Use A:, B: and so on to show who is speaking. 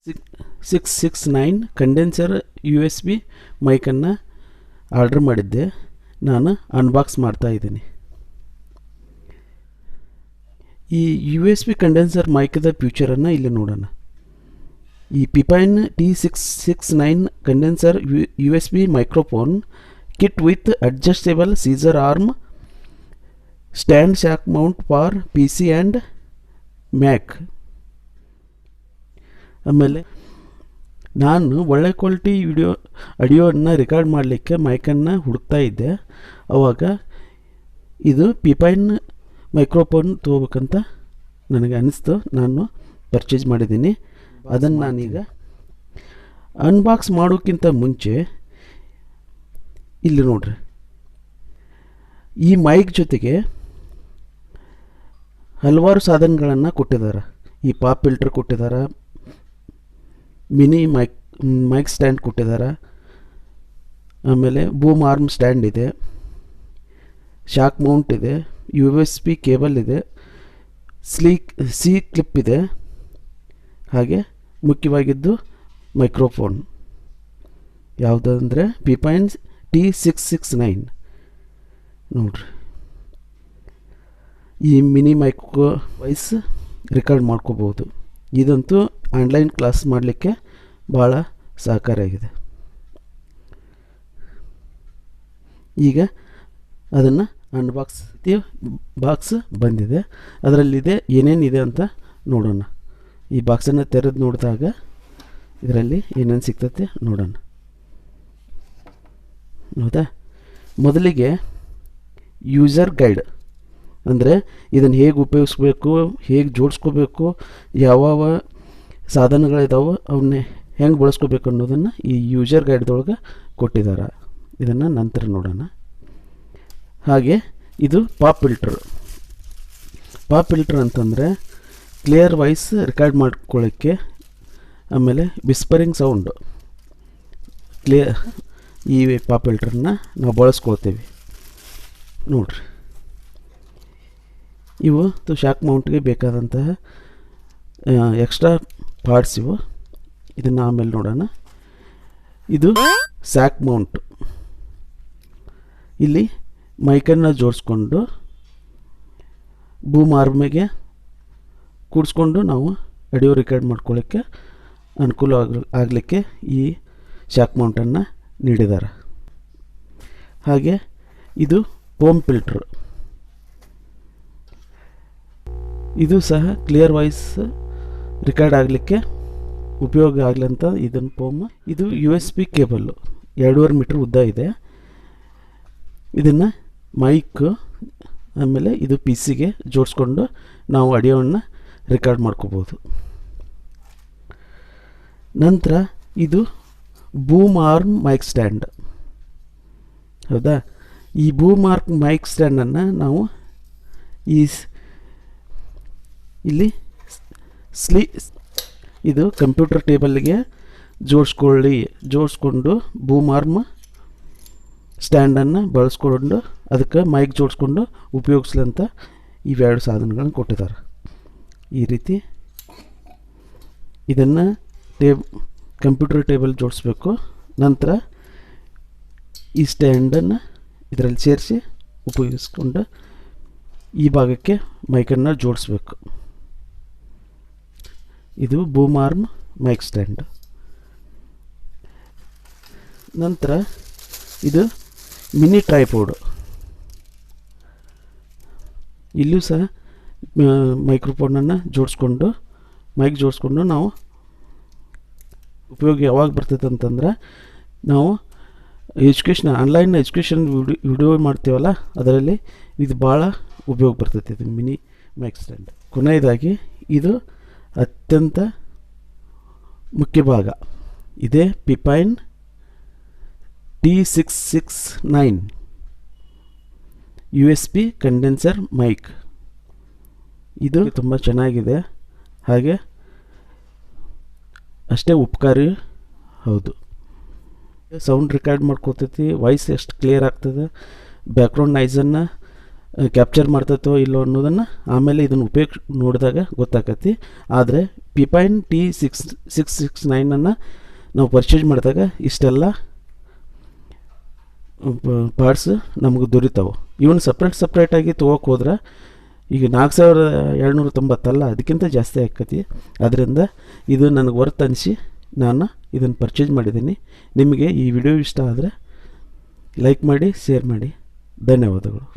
A: T669 condenser USB ಮೈಕನ್ನು order ಮಾಡಿದ್ದೆ. ನಾನು unbox ಮಾಡ್ತಾ ಇದ್ದೀನಿ. ಈ USB ಕಂಡೆನ್ಸರ್ ಮೈಕದ ಫ್ಯೂಚರನ್ನು ಇಲ್ಲಿ ನೋಡೋಣ. ಈ Fifine T669 condenser USB microphone kit with adjustable scissor arm stand shock mount for PC and Mac. ಆಮೇಲೆ ನಾನು ಒಳ್ಳೆ ಕ್ವಾಲಿಟಿ ಆಡಿಯೋವನ್ನು ರೆಕಾರ್ಡ್ ಮಾಡಲಿಕ್ಕೆ ಮೈಕನ್ನು ಹುಡುಕ್ತಾ ಇದ್ದೆ. ಆವಾಗ ಇದು Fifine ಮೈಕ್ರೋಫೋನ್ ತೊಗೋಬೇಕಂತ ನನಗೆ ಅನಿಸ್ತು. ನಾನು ಪರ್ಚೇಸ್ ಮಾಡಿದ್ದೀನಿ. ಅದನ್ನು ನಾನೀಗ ಅನ್ಬಾಕ್ಸ್ ಮಾಡೋಕ್ಕಿಂತ ಮುಂಚೆ ಇಲ್ಲಿ ನೋಡ್ರಿ, ಈ ಮೈಕ್ ಜೊತೆಗೆ ಹಲವಾರು ಸಾಧನಗಳನ್ನು ಕೊಟ್ಟಿದ್ದಾರೆ. ಈ ಪಾಪ್ ಫಿಲ್ಟರ್ ಕೊಟ್ಟಿದ್ದಾರೆ, ಮಿನಿ ಮೈಕ್ ಸ್ಟ್ಯಾಂಡ್ ಕೊಟ್ಟಿದ್ದಾರೆ, ಆಮೇಲೆ ಬೂಮ್ ಆರ್ಮ್ ಸ್ಟ್ಯಾಂಡ್ ಇದೆ, ಶಾಕ್ ಮೌಂಟ್ ಇದೆ, USB ಕೇಬಲ್ ಇದೆ, ಸಿ ಕ್ಲಿಪ್ ಇದೆ, ಹಾಗೆ ಮುಖ್ಯವಾಗಿದ್ದು ಮೈಕ್ರೋಫೋನ್ ಯಾವುದಂದರೆ Fifine T669 ನೋಡ್ರಿ. ಈ ಮಿನಿ ಮೈಕ್ರೋ ವಾಯ್ಸ್ ರೆಕಾರ್ಡ್ ಮಾಡ್ಕೋಬೋದು. ಇದಂತೂ ಆನ್ಲೈನ್ ಕ್ಲಾಸ್ ಮಾಡಲಿಕ್ಕೆ ಭಾಳ ಸಹಕಾರಿಯಾಗಿದೆ. ಈಗ ಅದನ್ನು ಬಾಕ್ಸ್ ಬಂದಿದೆ. ಅದರಲ್ಲಿದೆ ಏನೇನಿದೆ ಅಂತ ನೋಡೋಣ. ಈ ಬಾಕ್ಸನ್ನು ತೆರೆದು ನೋಡಿದಾಗ ಇದರಲ್ಲಿ ಏನೇನು ಸಿಗ್ತದೆ ನೋಡೋಣ. ಹೌದಾ? ಮೊದಲಿಗೆ ಯೂಸರ್ ಗೈಡ್, ಅಂದರೆ ಇದನ್ನು ಹೇಗೆ ಉಪಯೋಗಿಸ್ಬೇಕು, ಹೇಗೆ ಜೋಡಿಸ್ಕೋಬೇಕು, ಯಾವ ಸಾಧನಗಳಿದಾವೆ ಅವನ್ನೇ ಹೆಂಗೆ ಬಳಸ್ಕೋಬೇಕು ಅನ್ನೋದನ್ನು ಈ ಯೂಸರ್ ಗೈಡ್ದೊಳಗೆ ಕೊಟ್ಟಿದ್ದಾರೆ. ಇದನ್ನು ನಂತರ ನೋಡೋಣ. ಹಾಗೆ ಇದು ಪಾಪ್ ಫಿಲ್ಟರ್ ಅಂತಂದರೆ ಕ್ಲಿಯರ್ ವಾಯ್ಸ್ ರೆಕಾರ್ಡ್ ಮಾಡ್ಕೊಳ್ಳೋಕ್ಕೆ, ಆಮೇಲೆ ವಿಸ್ಪರಿಂಗ್ ಸೌಂಡ್ ಕ್ಲಿಯರ್, ಈ ಪಾಪ್ ಫಿಲ್ಟರ್ನ ನಾವು ಬಳಸ್ಕೊಳ್ತೀವಿ ನೋಡ್ರಿ. ಇವು ಶಾಕ್ ಮೌಂಟ್ಗೆ ಬೇಕಾದಂತಹ ಎಕ್ಸ್ಟ್ರಾ ಪಾರ್ಟ್ಸ್ ಇವು. ಇದನ್ನು ಆಮೇಲೆ ನೋಡೋಣ. ಇದು ಸ್ಯಾಕ್ ಮೌಂಟ್. ಇಲ್ಲಿ ಮೈಕನ್ನು ಜೋಡಿಸ್ಕೊಂಡು ಬೂಮ್ ಆರ್ಮಿಗೆ ಕೂಡಿಸ್ಕೊಂಡು ನಾವು ಆಡಿಯೋ ರೆಕಾರ್ಡ್ ಮಾಡ್ಕೊಳ್ಳೋಕ್ಕೆ ಅನುಕೂಲ ಆಗಲಿಕ್ಕೆ ಈ ಶಾಕ್ ಮೌಂಟನ್ನು ನೀಡಿದ್ದಾರೆ. ಹಾಗೆ ಇದು ಫೋಮ್ ಫಿಲ್ಟರ್. ಇದು ಸಹ ಕ್ಲಿಯರ್ ವಾಯ್ಸ್ ರೆಕಾರ್ಡ್ ಆಗಲಿಕ್ಕೆ ಉಪಯೋಗ ಆಗಲಿ ಅಂತ ಇದನ್ನು ಫೋಮ್. ಇದು USB ಕೇಬಲ್ಲು 2.5 ಮೀಟರ್ ಉದ್ದ ಇದೆ. ಇದನ್ನು ಮೈಕ್ ಆಮೇಲೆ ಇದು PCಗೆ ಜೋಡಿಸ್ಕೊಂಡು ನಾವು ಆಡಿಯೋವನ್ನು ರೆಕಾರ್ಡ್ ಮಾಡ್ಕೋಬೋದು. ನಂತರ ಇದು ಬೂಮ್ ಆರ್ಮ್ ಮೈಕ್ ಸ್ಟ್ಯಾಂಡ್. ಹೌದಾ? ಈ ಬೂಮ್ ಆರ್ಮ್ ಮೈಕ್ ಸ್ಟ್ಯಾಂಡನ್ನು ನಾವು ಇಲ್ಲಿ ಇದು ಕಂಪ್ಯೂಟರ್ ಟೇಬಲ್ಗೆ ಜೋಡಿಸ್ಕೊಂಡು ಬೂಮ್ ಆರ್ಮ್ ಸ್ಟ್ಯಾಂಡನ್ನು ಬಳಸ್ಕೊಂಡು ಅದಕ್ಕೆ ಮೈಕ್ ಜೋಡಿಸ್ಕೊಂಡು ಉಪಯೋಗಿಸ್ಲಂತ ಇವೆರಡು ಸಾಧನಗಳನ್ನು ಕೊಟ್ಟಿದ್ದಾರೆ. ಈ ರೀತಿ ಇದನ್ನು ಕಂಪ್ಯೂಟರ್ ಟೇಬಲ್ ಜೋಡಿಸ್ಬೇಕು. ನಂತರ ಈ ಸ್ಟ್ಯಾಂಡನ್ನು ಇದರಲ್ಲಿ ಸೇರಿಸಿ ಉಪಯೋಗಿಸ್ಕೊಂಡು ಈ ಭಾಗಕ್ಕೆ ಮೈಕನ್ನು ಜೋಡಿಸ್ಬೇಕು. ಇದು ಬೂಮ್ ಆರ್ಮ್ ಮೈಕ್ ಸ್ಟ್ಯಾಂಡ್. ನಂತರ ಇದು ಮಿನಿ ಟ್ರೈಪೋಡ್. ಇಲ್ಲೂ ಸಹ ಮೈಕ್ರೋಫೋನನ್ನು ಮೈಕ್ ಜೋಡಿಸ್ಕೊಂಡು ನಾವು ಉಪಯೋಗ ಯಾವಾಗ ಬರ್ತೈತೆ ಅಂತಂದ್ರೆ, ನಾವು ಆನ್ಲೈನ್ ಎಜುಕೇಷನ್ ವಿಡಿಯೋ ಮಾಡ್ತೀವಲ್ಲ, ಅದರಲ್ಲಿ ಇದು ಭಾಳ ಉಪಯೋಗ ಬರ್ತೈತೆ. ಇದು ಮಿನಿ ಮೈಕ್ ಸ್ಟ್ಯಾಂಡ್. ಕೊನೆಯದಾಗಿ ಇದು ಅತ್ಯಂತ ಮುಖ್ಯ ಭಾಗ. ಇದೇ Fifine T669 USB condenser mic. ಇದು ತುಂಬ ಚೆನ್ನಾಗಿದೆ, ಹಾಗೆ ಅಷ್ಟೇ ಉಪಕಾರಿ ಹೌದು. ಸೌಂಡ್ ರೆಕಾರ್ಡ್ ಮಾಡ್ಕೊತೈತಿ, ವಾಯ್ಸ್ ಎಷ್ಟು ಕ್ಲಿಯರ್ ಆಗ್ತದೆ, ಬ್ಯಾಕ್ಗ್ರೌಂಡ್ ನಾಯ್ಸನ್ನು ಕ್ಯಾಪ್ಚರ್ ಮಾಡ್ತೈತೋ ಇಲ್ಲೋ ಅನ್ನೋದನ್ನು ಆಮೇಲೆ ಇದನ್ನು ಉಪಯೋಗ ನೋಡಿದಾಗ ಗೊತ್ತಾಕತಿ. ಆದರೆ Fifine T669 ನಾವು ಪರ್ಚೇಸ್ ಮಾಡಿದಾಗ ಇಷ್ಟೆಲ್ಲ ಪಾರ್ಟ್ಸ್ ನಮಗೆ ದೊರೀತಾವೆ. ಇವನು ಸಪ್ರೇಟಾಗಿ ತೊಗೋಕೆ ಹೋದ್ರೆ ಈಗ 4790 ಅಲ್ಲ, ಅದಕ್ಕಿಂತ ಜಾಸ್ತಿ ಆಕತಿ. ಅದರಿಂದ ಇದು ನನಗೆ ವರ್ತ್ ಅನಿಸಿ ನಾನು ಇದನ್ನು ಪರ್ಚೇಸ್ ಮಾಡಿದ್ದೀನಿ. ನಿಮಗೆ ಈ ವಿಡಿಯೋ ಇಷ್ಟ ಆದರೆ ಲೈಕ್ ಮಾಡಿ, ಶೇರ್ ಮಾಡಿ. ಧನ್ಯವಾದಗಳು.